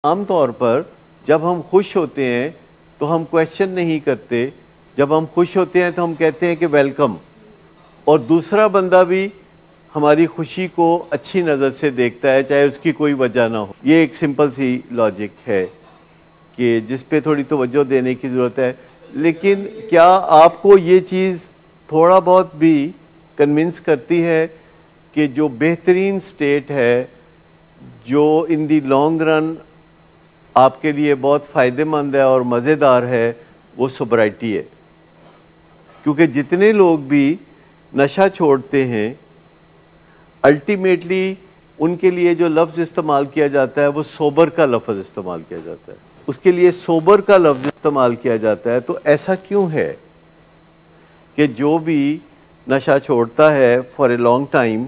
आम तौर पर जब हम खुश होते हैं तो हम क्वेश्चन नहीं करते। जब हम खुश होते हैं तो हम कहते हैं कि वेलकम, और दूसरा बंदा भी हमारी खुशी को अच्छी नज़र से देखता है, चाहे उसकी कोई वजह ना हो। ये एक सिंपल सी लॉजिक है कि जिस पे थोड़ी तवज्जो देने की ज़रूरत है। लेकिन क्या आपको ये चीज़ थोड़ा बहुत भी कन्विंस करती है कि जो बेहतरीन स्टेट है, जो इन दी लॉन्ग रन आपके लिए बहुत फ़ायदेमंद है और मज़ेदार है, वो सोब्राइटी है? क्योंकि जितने लोग भी नशा छोड़ते हैं, अल्टीमेटली उनके लिए जो लफ्ज़ इस्तेमाल किया जाता है वो सोबर का लफ्ज़ इस्तेमाल किया जाता है। उसके लिए सोबर का लफ्ज़ इस्तेमाल किया जाता है। तो ऐसा क्यों है कि जो भी नशा छोड़ता है फॉर ए लॉन्ग टाइम,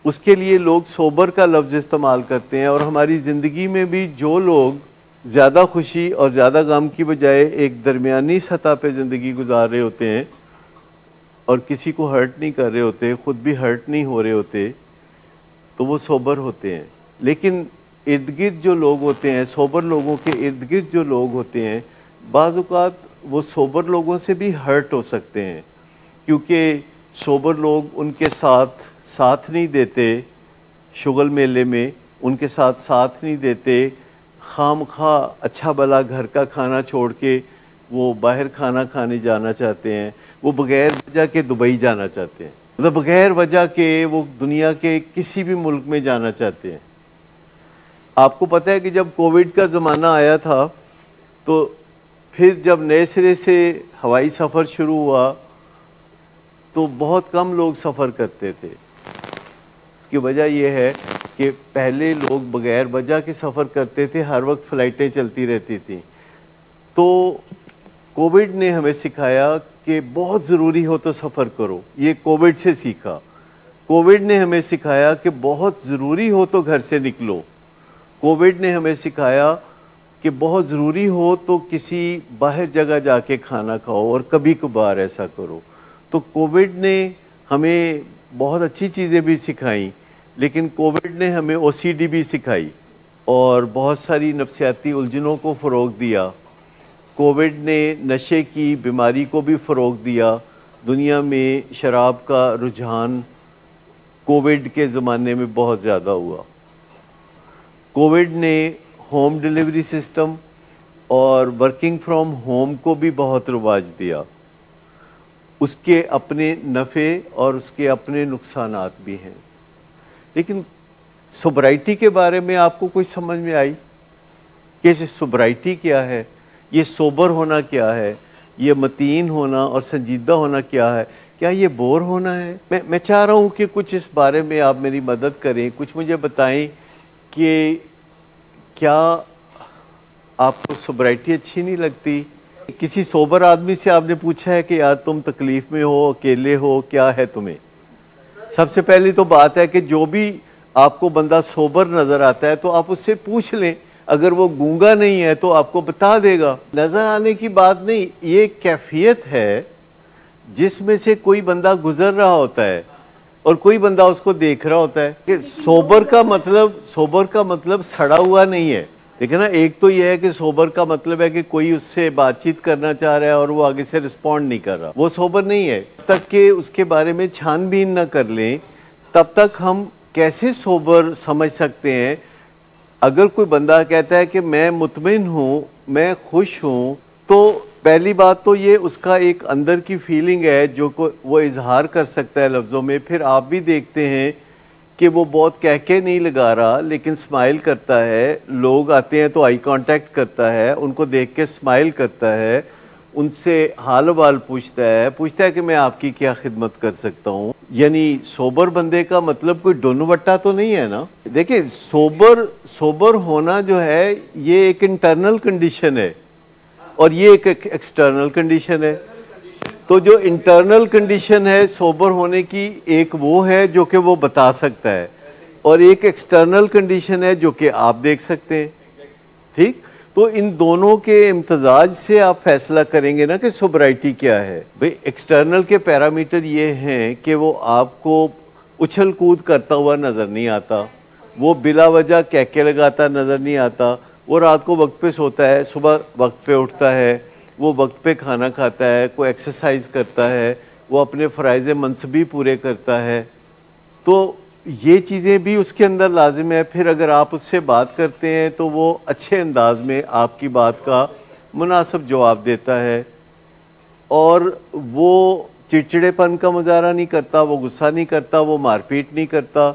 उसके लिए लोग सोबर का लफ्ज़ इस्तेमाल करते हैं? और हमारी ज़िंदगी में भी जो लोग ज़्यादा खुशी और ज़्यादा गम की बजाय एक दरमियानी सतह पे ज़िंदगी गुजार रहे होते हैं और किसी को हर्ट नहीं कर रहे होते, ख़ुद भी हर्ट नहीं हो रहे होते, तो वो सोबर होते हैं। लेकिन इर्द गिर्द जो लोग होते हैं, सोबर लोगों के इर्द गिर्द जो लोग होते हैं, बाज़ औक़ात वो सोबर लोगों से भी हर्ट हो सकते हैं, क्योंकि सोबर लोग उनके साथ नहीं देते शुगल मेले में, उनके साथ नहीं देते, खामखा अच्छा भला घर का खाना छोड़ के वो बाहर खाना खाने जाना चाहते हैं, वो बग़ैर वजह के दुबई जाना चाहते हैं, मतलब बग़ैर वजह के वो दुनिया के किसी भी मुल्क में जाना चाहते हैं। आपको पता है कि जब कोविड का ज़माना आया था, तो फिर जब नए सिरे से हवाई सफ़र शुरू हुआ तो बहुत कम लोग सफ़र करते थे। इसकी वजह यह है कि पहले लोग बग़ैर वजह के सफ़र करते थे, हर वक्त फ़्लाइटें चलती रहती थी। तो कोविड ने हमें सिखाया कि बहुत ज़रूरी हो तो सफ़र करो, ये कोविड से सीखा। कोविड ने हमें सिखाया कि बहुत ज़रूरी हो तो घर से निकलो। कोविड ने हमें सिखाया कि बहुत ज़रूरी हो तो किसी बाहर जगह जाके खाना खाओ और कभी कभार ऐसा करो। तो कोविड ने हमें बहुत अच्छी चीज़ें भी सिखाई, लेकिन कोविड ने हमें ओसीडी भी सिखाई और बहुत सारी नफ्सियाती उलझनों को फ़रोग़ दिया। कोविड ने नशे की बीमारी को भी फ़रोग़ दिया। दुनिया में शराब का रुझान कोविड के ज़माने में बहुत ज़्यादा हुआ। कोविड ने होम डिलीवरी सिस्टम और वर्किंग फ्रॉम होम को भी बहुत रवाज दिया। उसके अपने नफ़े और उसके अपने नुकसानात भी हैं। लेकिन सोब्राइटी के बारे में आपको कुछ समझ में आई कि सोब्राइटी क्या है, ये सोबर होना क्या है, ये मतीन होना और संजीदा होना क्या है, क्या ये बोर होना है? मैं चाह रहा हूँ कि कुछ इस बारे में आप मेरी मदद करें, कुछ मुझे बताएं कि क्या आपको सोब्राइटी अच्छी नहीं लगती? किसी सोबर आदमी से आपने पूछा है कि यार तुम तकलीफ़ में हो, अकेले हो, क्या है तुम्हें? सबसे पहली तो बात है कि जो भी आपको बंदा सोबर नज़र आता है तो आप उससे पूछ लें, अगर वो गूंगा नहीं है तो आपको बता देगा। नज़र आने की बात नहीं, ये कैफियत है जिसमें से कोई बंदा गुजर रहा होता है और कोई बंदा उसको देख रहा होता है। कि सोबर का मतलब सड़ा हुआ नहीं है। देखिए ना, एक तो ये है कि सोबर का मतलब है कि कोई उससे बातचीत करना चाह रहा है और वो आगे से रिस्पॉन्ड नहीं कर रहा, वो सोबर नहीं है। तब तक कि उसके बारे में छानबीन ना कर लें, तब तक हम कैसे सोबर समझ सकते हैं? अगर कोई बंदा कहता है कि मैं मुतमिन हूँ, मैं खुश हूँ, तो पहली बात तो ये उसका एक अंदर की फीलिंग है जो को वो इजहार कर सकता है लफ्ज़ों में। फिर आप भी देखते हैं कि वो बहुत कह के नहीं लगा रहा, लेकिन स्माइल करता है। लोग आते हैं तो आई कांटेक्ट करता है, उनको देख के स्माइल करता है, उनसे हाल वाल पूछता है कि मैं आपकी क्या खिदमत कर सकता हूँ। यानी सोबर बंदे का मतलब कोई डोनवट्टा तो नहीं है ना। देखिए, सोबर होना जो है ये एक इंटरनल कंडीशन है और ये एक एक्सटर्नल कंडीशन है। तो जो इंटरनल कंडीशन है सोबर होने की, एक वो है जो कि वो बता सकता है, और एक एक्सटर्नल कंडीशन है जो कि आप देख सकते हैं। ठीक, तो इन दोनों के इम्तजाज से आप फैसला करेंगे ना कि सोब्राइटी क्या है। भाई, एक्सटर्नल के पैरामीटर ये हैं कि वो आपको उछल कूद करता हुआ नज़र नहीं आता, वो बिला वजह कहके लगाता नज़र नहीं आता, वो रात को वक्त पे सोता है, सुबह वक्त पे उठता है, वो वक्त पे खाना खाता है, कोई एक्सरसाइज करता है, वो अपने फ़राइज़ मनसबी पूरे करता है। तो ये चीज़ें भी उसके अंदर लाजिम है। फिर अगर आप उससे बात करते हैं तो वो अच्छे अंदाज में आपकी बात का मुनासिब जवाब देता है, और वो चिड़चिड़ेपन का मुजाहरा नहीं करता, वो गुस्सा नहीं करता, वो मारपीट नहीं करता,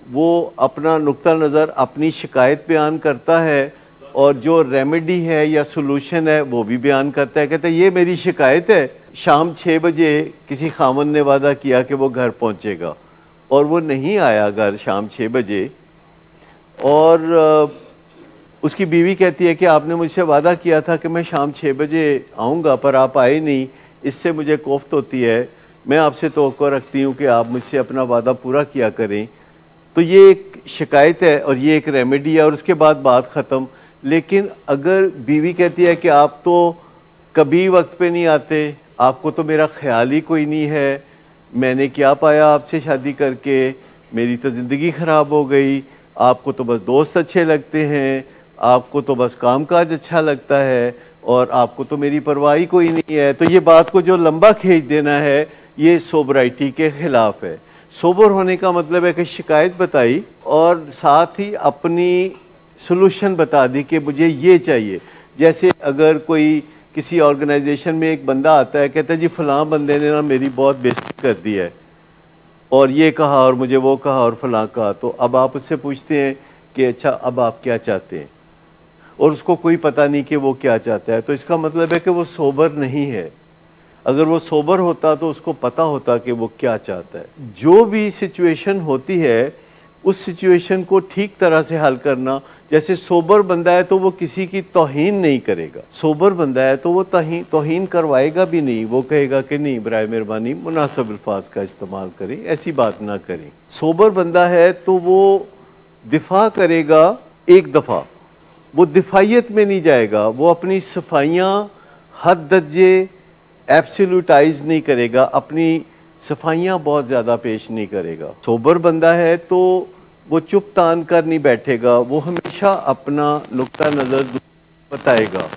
वो अपना नुक्ता नज़र, अपनी शिकायत बयान करता है, और जो रेमेडी है या सोल्यूशन है वो भी बयान करता है। कहता है ये मेरी शिकायत है, शाम 6 बजे किसी खामन ने वादा किया कि वो घर पहुंचेगा और वो नहीं आया घर शाम 6 बजे, और उसकी बीवी कहती है कि आपने मुझसे वादा किया था कि मैं शाम 6 बजे आऊँगा पर आप आए नहीं, इससे मुझे कोफ्त होती है, मैं आपसे तवक्को रखती हूँ कि आप मुझसे अपना वादा पूरा किया करें। तो ये एक शिकायत है और ये एक रेमेडी है, और उसके बाद बात ख़त्म। लेकिन अगर बीवी कहती है कि आप तो कभी वक्त पे नहीं आते, आपको तो मेरा ख्याल ही कोई नहीं है, मैंने क्या पाया आपसे शादी करके, मेरी तो ज़िंदगी ख़राब हो गई, आपको तो बस दोस्त अच्छे लगते हैं, आपको तो बस कामकाज अच्छा लगता है, और आपको तो मेरी परवाह ही कोई नहीं है। तो ये बात को जो लंबा खींच देना है, ये सोबराइटी के ख़िलाफ़ है। सोबर होने का मतलब है कि शिकायत बताई और साथ ही अपनी सोल्यूशन बता दी कि मुझे ये चाहिए। जैसे अगर कोई किसी ऑर्गेनाइजेशन में एक बंदा आता है, कहता है जी फ़लाँ बंदे ने ना मेरी बहुत बेइज्जती कर दी है, और ये कहा और मुझे वो कहा और फ़लाँ कहा, तो अब आप उससे पूछते हैं कि अच्छा अब आप क्या चाहते हैं, और उसको कोई पता नहीं कि वो क्या चाहता है। तो इसका मतलब है कि वो सोबर नहीं है। अगर वो सोबर होता तो उसको पता होता कि वो क्या चाहता है। जो भी सिचुएशन होती है उस सिचुएशन को ठीक तरह से हल करना। जैसे सोबर बंदा है तो वो किसी की तौहीन नहीं करेगा, सोबर बंदा है तो वो तौहीन करवाएगा भी नहीं, वो कहेगा कि नहीं बराए मेहरबानी मुनासिब अल्फाज का इस्तेमाल करें, ऐसी बात ना करें। सोबर बंदा है तो वो दिफा करेगा, एक दफ़ा वो दिफाइयत में नहीं जाएगा, वो अपनी सफाइयाँ हद दर्जे एब्सोल्यूटाइज नहीं करेगा, अपनी सफाइयाँ बहुत ज़्यादा पेश नहीं करेगा। सोबर बंदा है तो वो चुप तान कर नहीं बैठेगा, वो हमेशा अपना नुक्ता नज़र बताएगा।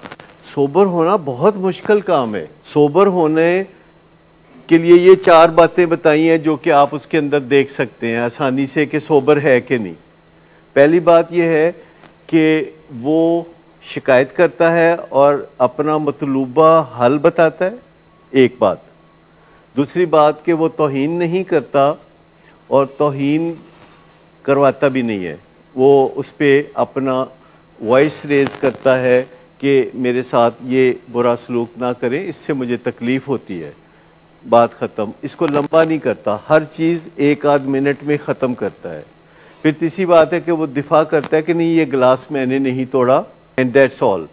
सोबर होना बहुत मुश्किल काम है। सोबर होने के लिए ये 4 बातें बताई हैं जो कि आप उसके अंदर देख सकते हैं आसानी से कि सोबर है कि नहीं। पहली बात यह है कि वो शिकायत करता है और अपना मतलूबा हल बताता है, एक बात। दूसरी बात कि वो तौहीन नहीं करता और तौहीन करवाता भी नहीं है, वो उस पर अपना वॉइस रेज करता है कि मेरे साथ ये बुरा सलूक ना करें, इससे मुझे तकलीफ़ होती है, बात ख़त्म। इसको लंबा नहीं करता, हर चीज़ 1 आध मिनट में ख़त्म करता है। फिर तीसरी बात है कि वो दिफा करता है कि नहीं ये गिलास मैंने नहीं तोड़ा, एंड दैट्स ऑल।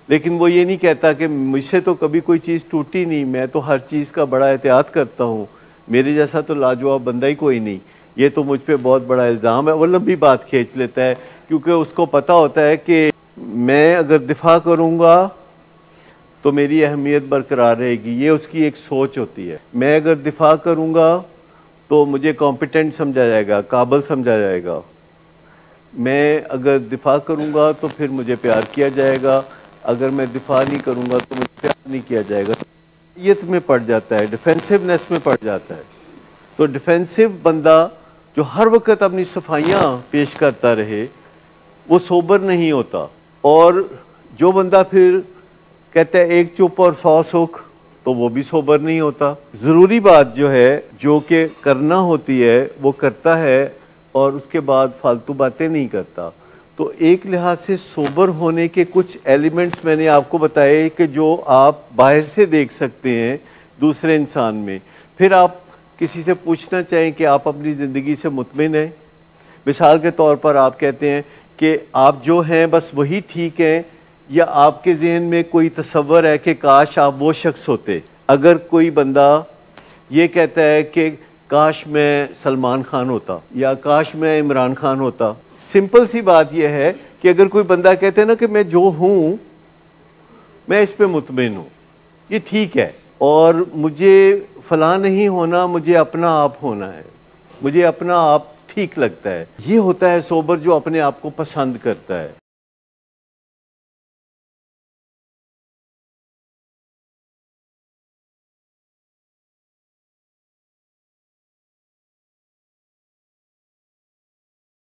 लेकिन वो ये नहीं कहता कि मुझसे तो कभी कोई चीज़ टूटी नहीं, मैं तो हर चीज़ का बड़ा एहतियात करता हूँ, मेरे जैसा तो लाजवाब बंदा ही कोई नहीं, ये तो मुझ पे बहुत बड़ा इल्ज़ाम है। वो लंबी बात खींच लेता है क्योंकि उसको पता होता है कि मैं अगर दिफा करूँगा तो मेरी अहमियत बरकरार रहेगी, ये उसकी एक सोच होती है। मैं अगर दिफा करूँगा तो मुझे कॉम्पिटेंट समझा जाएगा, काबिल समझा जाएगा। मैं अगर दिफा करूँगा तो फिर मुझे प्यार किया जाएगा, अगर मैं दिफा नहीं करूँगा तो मुझे प्यार नहीं किया जाएगा। ये में पड़ जाता है, डिफेंसिवनेस में पड़ जाता है। तो डिफेंसिव बंदा जो हर वक्त अपनी सफाइयाँ पेश करता रहे वो सोबर नहीं होता। और जो बंदा फिर कहता है एक चुप और 100 सुख, तो वो भी सोबर नहीं होता। ज़रूरी बात जो है जो कि करना होती है वो करता है और उसके बाद फालतू बातें नहीं करता। तो एक लिहाज से सोबर होने के कुछ एलिमेंट्स मैंने आपको बताए कि जो आप बाहर से देख सकते हैं दूसरे इंसान में। फिर आप किसी से पूछना चाहें कि आप अपनी ज़िंदगी से मुतमिन हैं। मिसाल के तौर पर आप कहते हैं कि आप जो हैं बस वही ठीक हैं, या आपके जहन में कोई तसव्वुर है कि काश आप वो शख्स होते। अगर कोई बंदा ये कहता है कि काश मैं सलमान खान होता या काश मैं इमरान खान होता, सिंपल सी बात यह है कि अगर कोई बंदा कहते हैं ना कि मैं जो हूँ मैं इस पे मुतमिन हूँ, ये ठीक है, और मुझे फलां नहीं होना, मुझे अपना आप होना है, मुझे अपना आप ठीक लगता है, ये होता है सोबर जो अपने आप को पसंद करता है।